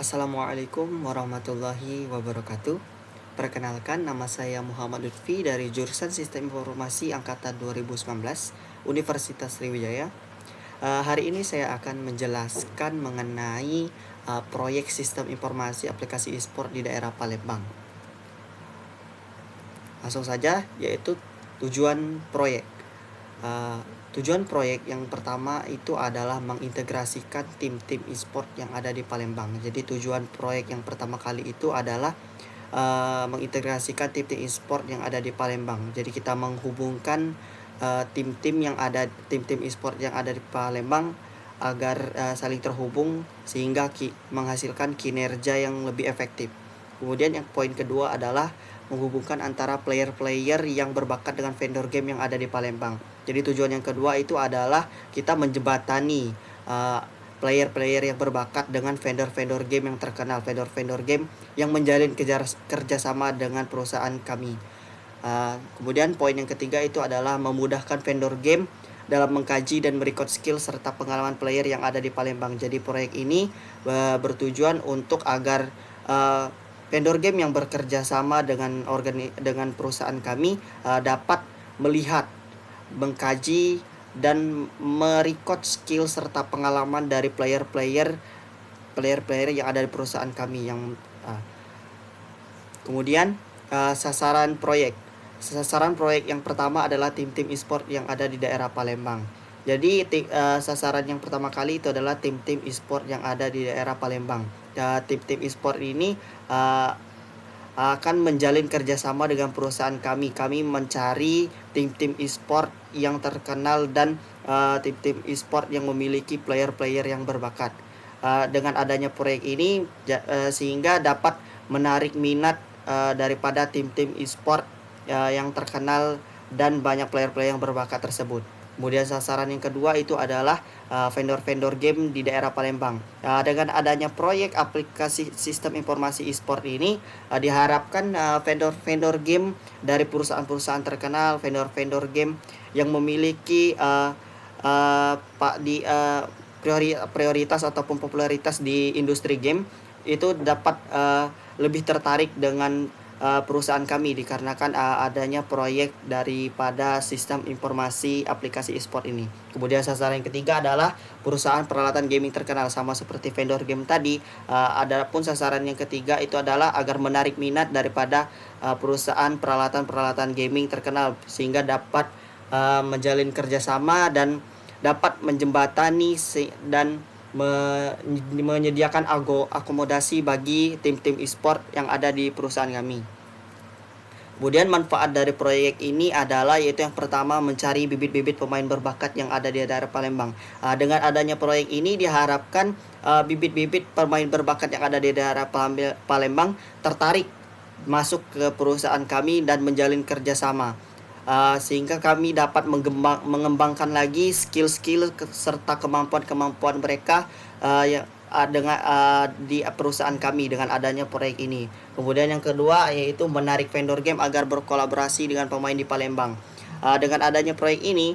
Assalamualaikum warahmatullahi wabarakatuh. Perkenalkan, nama saya Muhammad Lutfi dari jurusan Sistem Informasi Angkatan 2019 Universitas Sriwijaya. Hari ini saya akan menjelaskan mengenai proyek sistem informasi aplikasi e-sport di daerah Palembang. Langsung saja, yaitu tujuan proyek. Tujuan proyek yang pertama itu adalah mengintegrasikan tim-tim e-sport yang ada di Palembang. Jadi tujuan proyek yang pertama kali itu adalah mengintegrasikan tim-tim e-sport yang ada di Palembang. Jadi kita menghubungkan tim-tim e-sport yang ada di Palembang agar saling terhubung sehingga menghasilkan kinerja yang lebih efektif. Kemudian yang poin kedua adalah menghubungkan antara player-player yang berbakat dengan vendor game yang ada di Palembang. Jadi tujuan yang kedua itu adalah kita menjembatani player-player yang berbakat dengan vendor-vendor game yang terkenal, vendor-vendor game yang menjalin kerjasama dengan perusahaan kami. Kemudian poin yang ketiga itu adalah memudahkan vendor game dalam mengkaji dan merecord skill serta pengalaman player yang ada di Palembang. Jadi proyek ini bertujuan untuk agar vendor game yang bekerja sama dengan perusahaan kami dapat melihat, mengkaji dan merecord skill serta pengalaman dari player-player yang ada di perusahaan kami. Kemudian sasaran proyek yang pertama adalah tim-tim e-sport yang ada di daerah Palembang. Jadi sasaran yang pertama kali itu adalah tim-tim e-sport yang ada di daerah Palembang. Tim-tim e-sport ini akan menjalin kerjasama dengan perusahaan kami. Kami mencari tim-tim e-sport yang terkenal dan tim-tim e-sport yang memiliki player-player yang berbakat. Dengan adanya proyek ini sehingga dapat menarik minat daripada tim-tim e-sport yang terkenal dan banyak player-player yang berbakat tersebut. Kemudian sasaran yang kedua itu adalah vendor-vendor game di daerah Palembang. Dengan adanya proyek aplikasi sistem informasi e-sport ini diharapkan vendor-vendor game dari perusahaan-perusahaan terkenal, vendor-vendor game yang memiliki prioritas ataupun popularitas di industri game itu dapat lebih tertarik dengan perusahaan kami dikarenakan adanya proyek daripada sistem informasi aplikasi e-sport ini. Kemudian sasaran yang ketiga adalah perusahaan peralatan gaming terkenal, sama seperti vendor game tadi. Adapun sasaran yang ketiga itu adalah agar menarik minat daripada perusahaan peralatan gaming terkenal sehingga dapat menjalin kerjasama dan dapat menjembatani dan menyediakan akomodasi bagi tim-tim e-sport yang ada di perusahaan kami. Kemudian manfaat dari proyek ini adalah yaitu yang pertama mencari bibit-bibit pemain berbakat yang ada di daerah Palembang. Dengan adanya proyek ini diharapkan bibit-bibit pemain berbakat yang ada di daerah Palembang tertarik masuk ke perusahaan kami dan menjalin kerjasama. Sehingga kami dapat mengembangkan lagi skill-skill serta kemampuan-kemampuan mereka di perusahaan kami dengan adanya proyek ini. Kemudian yang kedua yaitu menarik vendor game agar berkolaborasi dengan pemain di Palembang. Dengan adanya proyek ini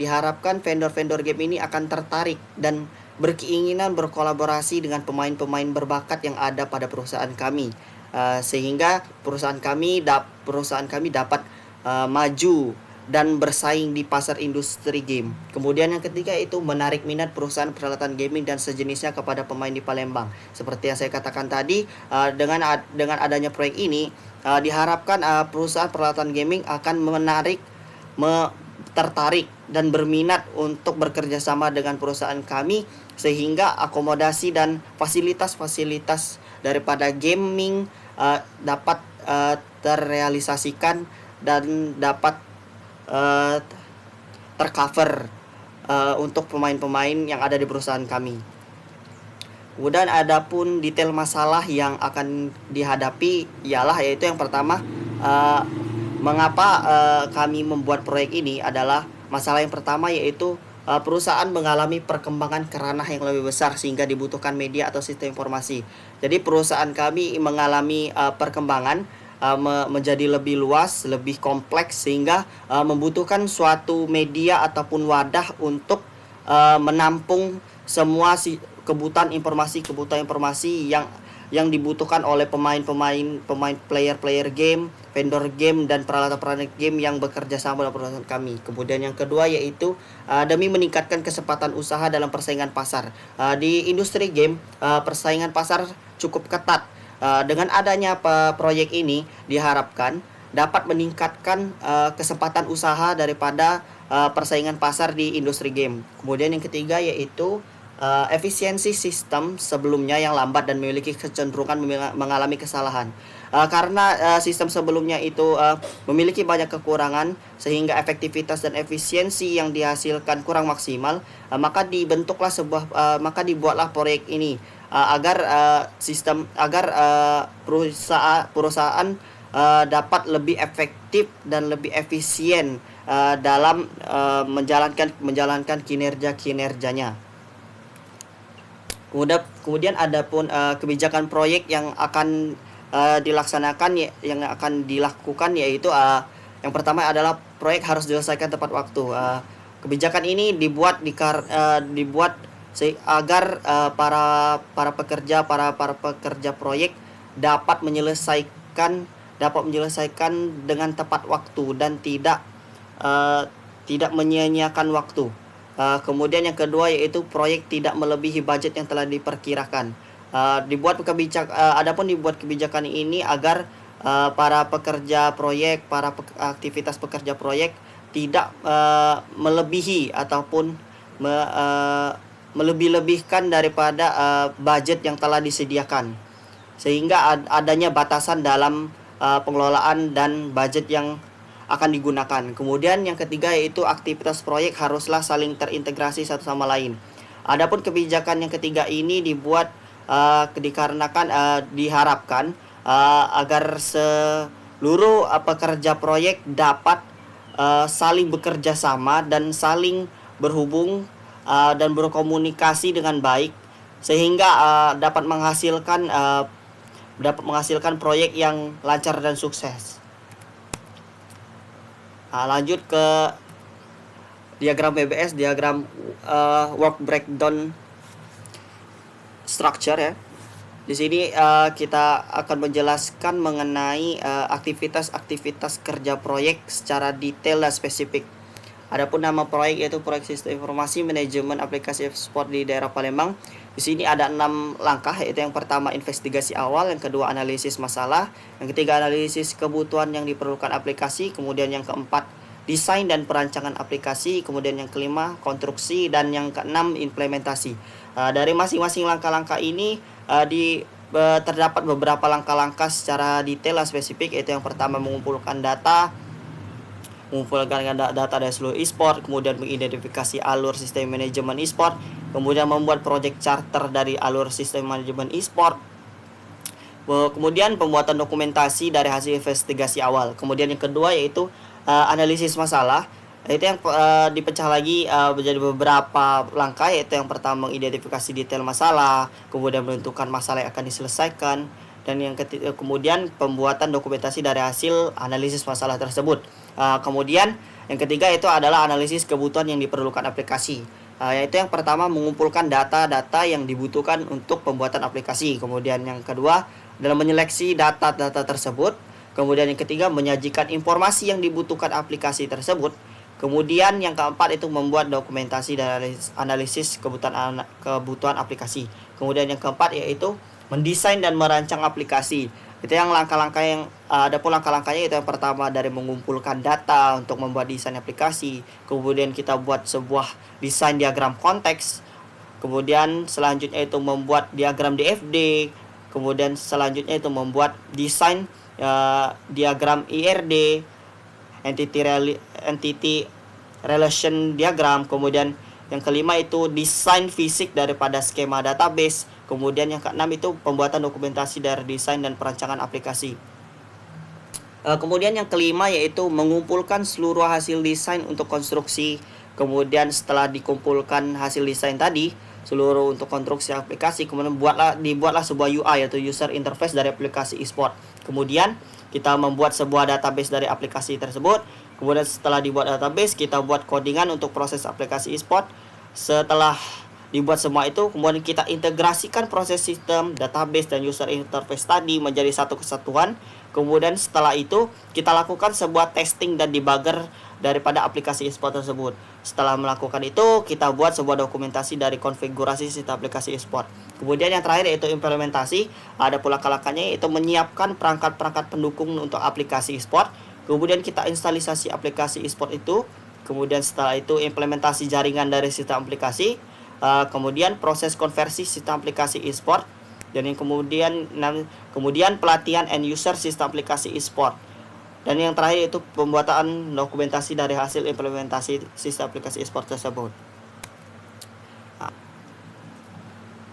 diharapkan vendor-vendor game ini akan tertarik dan berkeinginan berkolaborasi dengan pemain-pemain berbakat yang ada pada perusahaan kami, sehingga perusahaan kami dapat maju dan bersaing di pasar industri game. Kemudian yang ketiga itu menarik minat perusahaan peralatan gaming dan sejenisnya kepada pemain di Palembang. Seperti yang saya katakan tadi, dengan adanya proyek ini diharapkan perusahaan peralatan gaming akan tertarik dan berminat untuk bekerja sama dengan perusahaan kami sehingga akomodasi dan fasilitas-fasilitas daripada gaming dapat terrealisasikan dan dapat tercover untuk pemain-pemain yang ada di perusahaan kami. Kemudian adapun detail masalah yang akan dihadapi yaitu yang pertama, mengapa kami membuat proyek ini adalah masalah yang pertama yaitu perusahaan mengalami perkembangan ke ranah yang lebih besar sehingga dibutuhkan media atau sistem informasi. Jadi perusahaan kami mengalami perkembangan menjadi lebih luas, lebih kompleks sehingga membutuhkan suatu media ataupun wadah untuk menampung semua kebutuhan informasi yang dibutuhkan oleh pemain player game, vendor game, dan peralatan game yang bekerja sama dalam perusahaan kami. Kemudian yang kedua yaitu demi meningkatkan kesempatan usaha dalam persaingan pasar. Di industri game, persaingan pasar cukup ketat. Dengan adanya proyek ini diharapkan dapat meningkatkan kesempatan usaha daripada persaingan pasar di industri game. Kemudian yang ketiga yaitu efisiensi sistem sebelumnya yang lambat dan memiliki kecenderungan mengalami kesalahan. Karena sistem sebelumnya itu memiliki banyak kekurangan sehingga efektivitas dan efisiensi yang dihasilkan kurang maksimal, maka dibuatlah proyek ini agar perusahaan dapat lebih efektif dan lebih efisien dalam menjalankan kinerjanya. Kemudian ada pun kebijakan proyek yang akan dilakukan yaitu yang pertama adalah proyek harus diselesaikan tepat waktu. Kebijakan ini dibuat agar para pekerja proyek dapat menyelesaikan dengan tepat waktu dan tidak menyia-nyiakan waktu. Kemudian yang kedua yaitu proyek tidak melebihi budget yang telah diperkirakan. Adapun dibuat kebijakan ini agar para pekerja proyek, aktivitas pekerja proyek tidak melebihi ataupun melebih-lebihkan daripada budget yang telah disediakan, sehingga adanya batasan dalam pengelolaan dan budget yang akan digunakan. Kemudian yang ketiga yaitu aktivitas proyek haruslah saling terintegrasi satu sama lain. Adapun kebijakan yang ketiga ini dibuat dikarenakan diharapkan agar seluruh pekerja proyek dapat saling bekerja sama dan saling berhubung dan berkomunikasi dengan baik sehingga dapat menghasilkan proyek yang lancar dan sukses. Lanjut ke diagram WBS, diagram work breakdown structure ya. Di sini kita akan menjelaskan mengenai aktivitas kerja proyek secara detail dan spesifik. Adapun nama proyek yaitu Proyek Sistem Informasi Manajemen Aplikasi Sport di daerah Palembang. Di sini ada 6 langkah, yaitu yang pertama investigasi awal, yang kedua analisis masalah, yang ketiga analisis kebutuhan yang diperlukan aplikasi, kemudian yang keempat desain dan perancangan aplikasi, kemudian yang kelima konstruksi, dan yang keenam implementasi. Dari masing-masing langkah-langkah ini terdapat beberapa langkah-langkah secara detail dan spesifik, yaitu yang pertama mengumpulkan data dari seluruh e-sport, kemudian mengidentifikasi alur sistem manajemen e-sport, kemudian membuat project charter dari alur sistem manajemen e-sport, kemudian pembuatan dokumentasi dari hasil investigasi awal. Kemudian yang kedua yaitu analisis masalah, itu yang dipecah lagi menjadi beberapa langkah, yaitu yang pertama mengidentifikasi detail masalah, kemudian menentukan masalah yang akan diselesaikan, dan yang ketiga kemudian pembuatan dokumentasi dari hasil analisis masalah tersebut. Kemudian yang ketiga itu adalah analisis kebutuhan yang diperlukan aplikasi, yaitu yang pertama mengumpulkan data-data yang dibutuhkan untuk pembuatan aplikasi. Kemudian yang kedua adalah menyeleksi data-data tersebut. Kemudian yang ketiga menyajikan informasi yang dibutuhkan aplikasi tersebut. Kemudian yang keempat itu membuat dokumentasi dan analisis kebutuhan aplikasi. Kemudian yang keempat yaitu mendesain dan merancang aplikasi. Itu yang ada pun langkah-langkahnya, itu yang pertama dari mengumpulkan data untuk membuat desain aplikasi. Kemudian kita buat sebuah desain diagram konteks. Kemudian selanjutnya itu membuat diagram DFD. Kemudian selanjutnya itu membuat desain diagram IRD, entity relation diagram. Kemudian yang kelima itu desain fisik daripada skema database. Kemudian yang keenam itu pembuatan dokumentasi dari desain dan perancangan aplikasi. Kemudian yang kelima yaitu mengumpulkan seluruh hasil desain untuk konstruksi. Kemudian setelah dikumpulkan hasil desain tadi seluruh untuk konstruksi aplikasi, kemudian dibuatlah sebuah UI atau user interface dari aplikasi e-sport. Kemudian kita membuat sebuah database dari aplikasi tersebut. Kemudian setelah dibuat database, kita buat codingan untuk proses aplikasi e-sport. Setelah dibuat semua itu, kemudian kita integrasikan proses sistem, database, dan user interface tadi menjadi satu kesatuan. Kemudian setelah itu kita lakukan sebuah testing dan debugger daripada aplikasi e-sport tersebut. Setelah melakukan itu, kita buat sebuah dokumentasi dari konfigurasi sistem aplikasi e-sport. Kemudian yang terakhir yaitu implementasi. Ada pula kalakannya yaitu menyiapkan perangkat-perangkat pendukung untuk aplikasi e-sport. Kemudian kita instalisasi aplikasi e-sport itu. Kemudian setelah itu implementasi jaringan dari sistem aplikasi. Kemudian proses konversi sistem aplikasi e-sport, dan yang kemudian pelatihan end user sistem aplikasi e-sport, dan yang terakhir itu pembuatan dokumentasi dari hasil implementasi sistem aplikasi e-sport tersebut.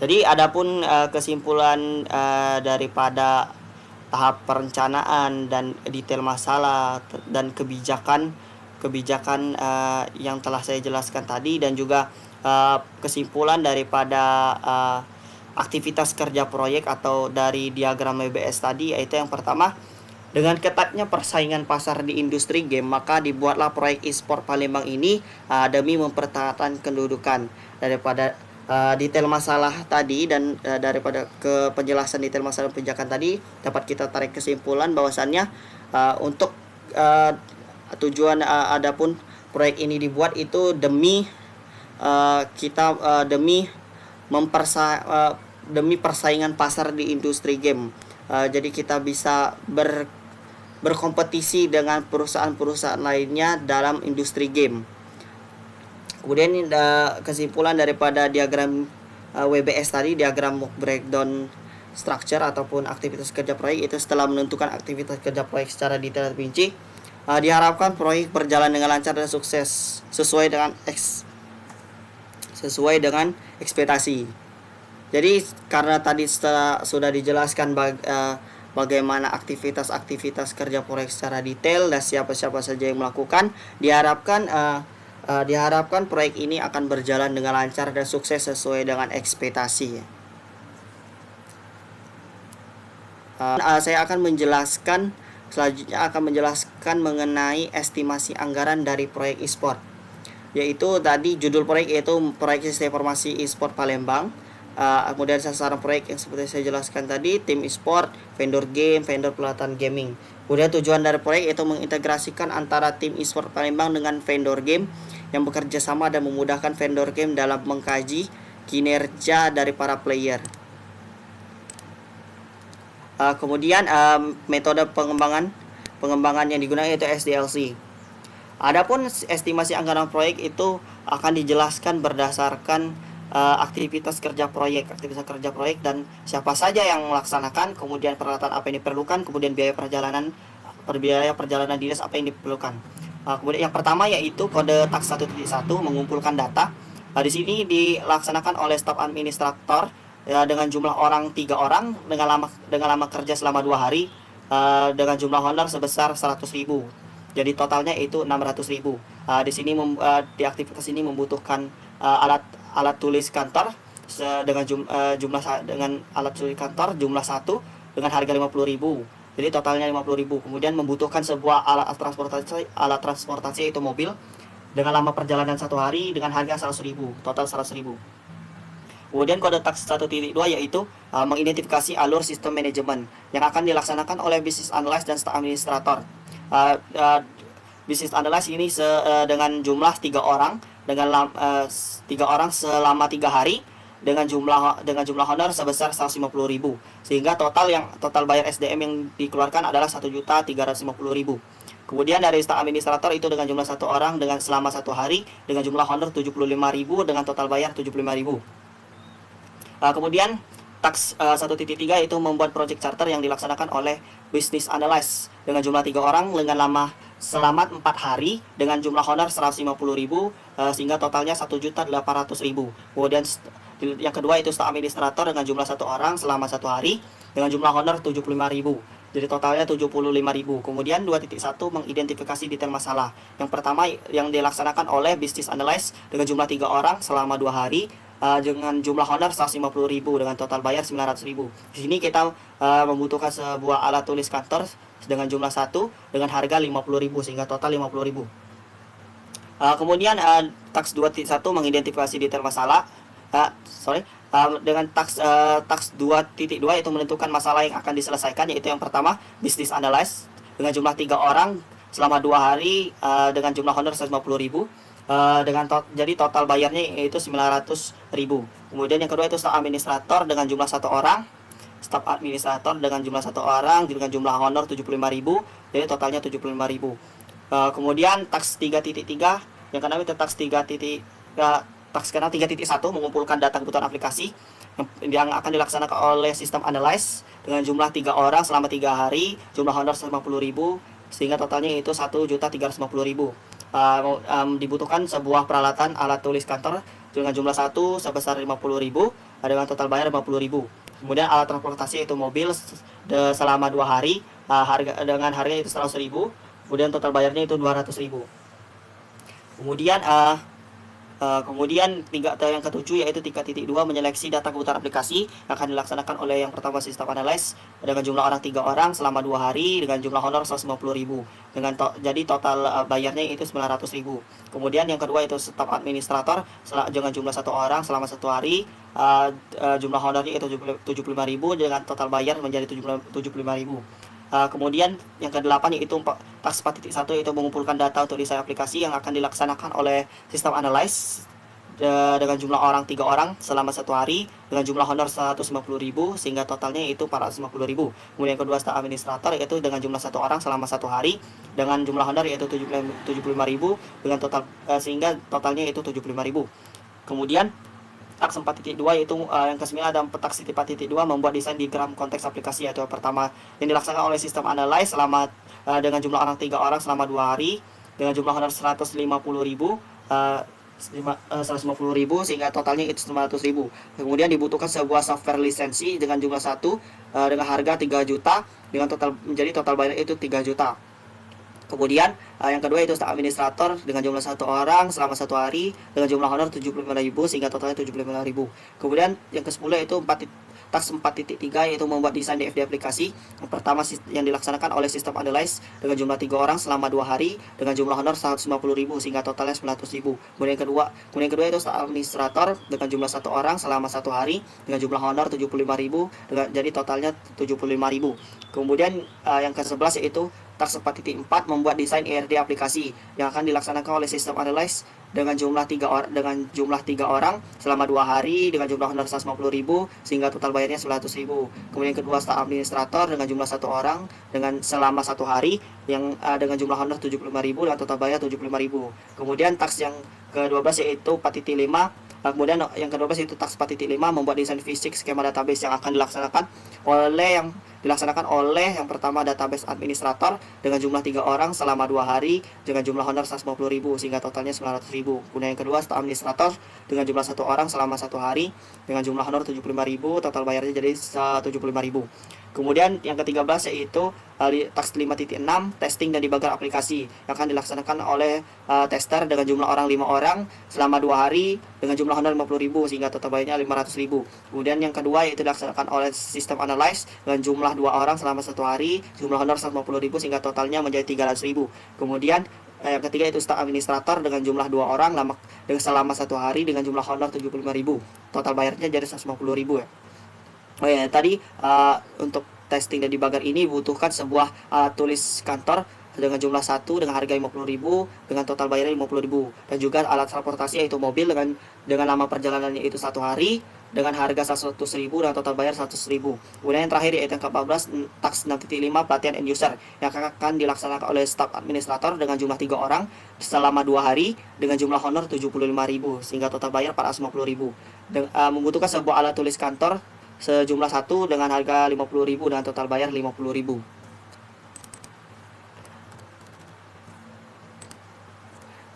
Jadi adapun kesimpulan daripada tahap perencanaan dan detail masalah dan kebijakan yang telah saya jelaskan tadi, dan juga kesimpulan daripada aktivitas kerja proyek atau dari diagram WBS tadi, yaitu yang pertama, dengan ketatnya persaingan pasar di industri game, maka dibuatlah proyek e-sport Palembang ini demi mempertahankan kedudukan. Daripada detail masalah tadi dan daripada penjelasan detail masalah pijakan tadi, dapat kita tarik kesimpulan bahwasannya untuk tujuan adapun proyek ini dibuat itu demi demi persaingan pasar di industri game. Jadi kita bisa berkompetisi dengan perusahaan-perusahaan lainnya dalam industri game. Kemudian kesimpulan daripada diagram WBS tadi, diagram work breakdown structure ataupun aktivitas kerja proyek, itu setelah menentukan aktivitas kerja proyek secara detail dan rinci, diharapkan proyek berjalan dengan lancar dan sukses sesuai dengan ekspektasi. Jadi karena tadi sudah dijelaskan bagaimana aktivitas kerja proyek secara detail dan siapa-siapa saja yang melakukan, diharapkan proyek ini akan berjalan dengan lancar dan sukses sesuai dengan ekspektasi. Saya akan menjelaskan mengenai estimasi anggaran dari proyek e-sport, yaitu tadi judul proyek yaitu proyek sistem informasi e-sport Palembang. Kemudian sasaran proyek yang seperti saya jelaskan tadi, tim e-sport, vendor game, vendor peralatan gaming. Kemudian tujuan dari proyek yaitu mengintegrasikan antara tim e-sport Palembang dengan vendor game yang bekerja sama dan memudahkan vendor game dalam mengkaji kinerja dari para player. Kemudian metode pengembangan yang digunakan yaitu SDLC. Adapun estimasi anggaran proyek itu akan dijelaskan berdasarkan aktivitas kerja proyek dan siapa saja yang melaksanakan, kemudian peralatan apa yang diperlukan, kemudian biaya perjalanan dinas apa yang diperlukan. Kemudian yang pertama yaitu kode tax 1.1 mengumpulkan data. Di sini dilaksanakan oleh staf administrator dengan jumlah orang 3 orang dengan lama kerja selama 2 hari dengan jumlah honor sebesar 100.000. Jadi totalnya itu 600.000. Di sini di aktivitas ini membutuhkan alat tulis kantor dengan alat tulis kantor jumlah 1 dengan harga 50.000. Jadi totalnya 50.000. Kemudian membutuhkan sebuah alat transportasi yaitu mobil dengan lama perjalanan 1 hari dengan harga 100.000, total 100.000. Kemudian kode tax 1.2 yaitu mengidentifikasi alur sistem manajemen yang akan dilaksanakan oleh business analyst dan staff administrator. Business analyst ini dengan jumlah 3 orang dengan 3 orang selama 3 hari dengan jumlah honor sebesar 150.000, sehingga total bayar SDM yang dikeluarkan adalah 1.350.000. Kemudian dari staf administrator itu dengan jumlah 1 orang dengan selama 1 hari dengan jumlah honor 75.000 dengan total bayar 75.000. Kemudian tax 1.3 itu membuat project charter yang dilaksanakan oleh business analyst dengan jumlah 3 orang dengan lama selama 4 hari dengan jumlah honor 150.000 sehingga totalnya 1.800.000. Kemudian yang kedua itu staf administrator dengan jumlah 1 orang selama 1 hari dengan jumlah honor 75.000. Jadi totalnya 75.000. Kemudian 2.1 mengidentifikasi detail masalah. Yang pertama yang dilaksanakan oleh business analyst dengan jumlah 3 orang selama 2 hari dengan jumlah honor 150.000 dengan total bayar 900.000. Di sini kita membutuhkan sebuah alat tulis kantor dengan jumlah 1 dengan harga 50.000 sehingga total 50.000. Kemudian tax 2.1 mengidentifikasi detail masalah sorry, dengan task 2.2 itu menentukan masalah yang akan diselesaikan, yaitu yang pertama business analyst dengan jumlah 3 orang selama 2 hari, dengan jumlah honor 150.000. Jadi total bayarnya yaitu 900.000. Kemudian yang kedua itu staff administrator dengan jumlah 1 orang, staf administrator dengan jumlah 1 orang dengan jumlah honor 75.000, jadi totalnya 75.000. Kemudian task 3.3 yang keenam itu task 3.1 mengumpulkan data kebutuhan aplikasi yang akan dilaksanakan oleh sistem analyze dengan jumlah 3 orang selama 3 hari, jumlah honor 150.000, sehingga totalnya itu 1.350.000. Dibutuhkan sebuah peralatan alat tulis kantor dengan jumlah 1 sebesar 50.000 dengan total bayar 50.000. Kemudian alat transportasi itu mobil selama 2 hari, dengan harga itu 100.000. Kemudian total bayarnya itu 200.000. Kemudian yang ketujuh yaitu 3.2 menyeleksi data kebutuhan aplikasi yang akan dilaksanakan oleh yang pertama sistem analyze dengan jumlah orang 3 orang selama 2 hari dengan jumlah honor 150.000, jadi total bayarnya itu 900.000. Kemudian yang kedua itu staf administrator dengan jumlah 1 orang selama 1 hari, jumlah honornya itu 75.000 dengan total bayar menjadi 75.000. Kemudian yang ke-8 yaitu task 4.1 yaitu mengumpulkan data untuk desain aplikasi yang akan dilaksanakan oleh sistem analyze dengan jumlah orang 3 orang selama 1 hari dengan jumlah honor 150.000 sehingga totalnya itu 450.000. Kemudian yang kedua staff administrator yaitu dengan jumlah 1 orang selama 1 hari dengan jumlah honor yaitu 75.000 dengan total sehingga totalnya itu 75.000. Kemudian task 4.2 yaitu yang ke-9 ada task 4.2 membuat desain diagram konteks aplikasi, yaitu pertama yang dilaksanakan oleh sistem analyze dengan jumlah orang 3 orang selama 2 hari dengan jumlah honor 150.000 sehingga totalnya itu 900.000. Kemudian dibutuhkan sebuah software lisensi dengan jumlah 1 dengan harga 3 juta dengan total bayar itu 3 juta. Kemudian yang kedua itu staff administrator dengan jumlah 1 orang selama 1 hari dengan jumlah honor 75.000 sehingga totalnya 75.000. Kemudian yang ke-10 itu task 4.3 yaitu membuat desain DFD aplikasi. Yang pertama yang dilaksanakan oleh sistem analyze dengan jumlah 3 orang selama 2 hari dengan jumlah honor 150.000 sehingga totalnya 900.000. Kemudian yang kedua itu staff administrator dengan jumlah 1 orang selama 1 hari dengan jumlah honor 75.000 jadi totalnya 75.000. Kemudian yang ke-11 yaitu task 4.4 membuat desain ERD aplikasi yang akan dilaksanakan oleh sistem analyze dengan jumlah 3 orang selama 2 hari dengan jumlah honor 150.000 sehingga total bayarnya 100.000. Kemudian kedua staff administrator dengan jumlah 1 orang selama 1 hari yang dengan jumlah honor 75.000 dan total bayar 75.000. Kemudian task yang ke-12 yaitu 4.5. Kemudian yang ke-12 itu task 4.5 membuat desain fisik skema database yang akan dilaksanakan oleh yang pertama database administrator dengan jumlah 3 orang selama 2 hari dengan jumlah honor 150.000 sehingga totalnya 900.000. Kemudian yang kedua staff administrator dengan jumlah 1 orang selama 1 hari dengan jumlah honor 75.000, total bayarnya jadi 75.000. Kemudian yang ke-13 yaitu task 5.6 testing dan debugger aplikasi yang akan dilaksanakan oleh tester dengan jumlah orang 5 orang selama 2 hari dengan jumlah honor 50.000 sehingga total bayarnya 500.000. Kemudian yang kedua yaitu dilaksanakan oleh sistem analyze dengan jumlah 2 orang selama 1 hari, jumlah honor 150.000 sehingga totalnya menjadi 300.000. Kemudian yang ketiga itu staff administrator dengan jumlah 2 orang selama 1 hari dengan jumlah honor 75.000. Total bayarnya jadi 150.000 ya. Oh ya, tadi untuk testing dan debugger ini dibutuhkan sebuah alat tulis kantor dengan jumlah 1 dengan harga 50.000 dengan total bayarnya 50.000 dan juga alat transportasi yaitu mobil dengan lama perjalanannya itu 1 hari dengan harga 100.000 dan total bayar 100.000. Kemudian yang terakhir yaitu yang ke-14 task 6.5 pelatihan end user yang akan dilaksanakan oleh staff administrator dengan jumlah 3 orang selama 2 hari dengan jumlah honor 75.000 sehingga total bayar 450.000. Membutuhkan sebuah alat tulis kantor sejumlah 1 dengan harga 50.000 dan total bayar 50.000.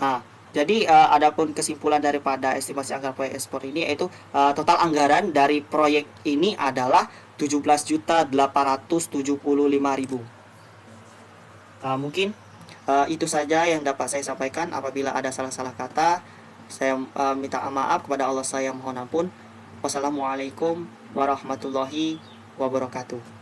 Nah, jadi adapun kesimpulan daripada estimasi anggaran proyek ekspor ini yaitu total anggaran dari proyek ini adalah 17.875.000. Mungkin itu saja yang dapat saya sampaikan. Apabila ada salah-salah kata, saya minta maaf kepada Allah, saya mohon ampun. Wassalamualaikum warahmatullahi wabarakatuh.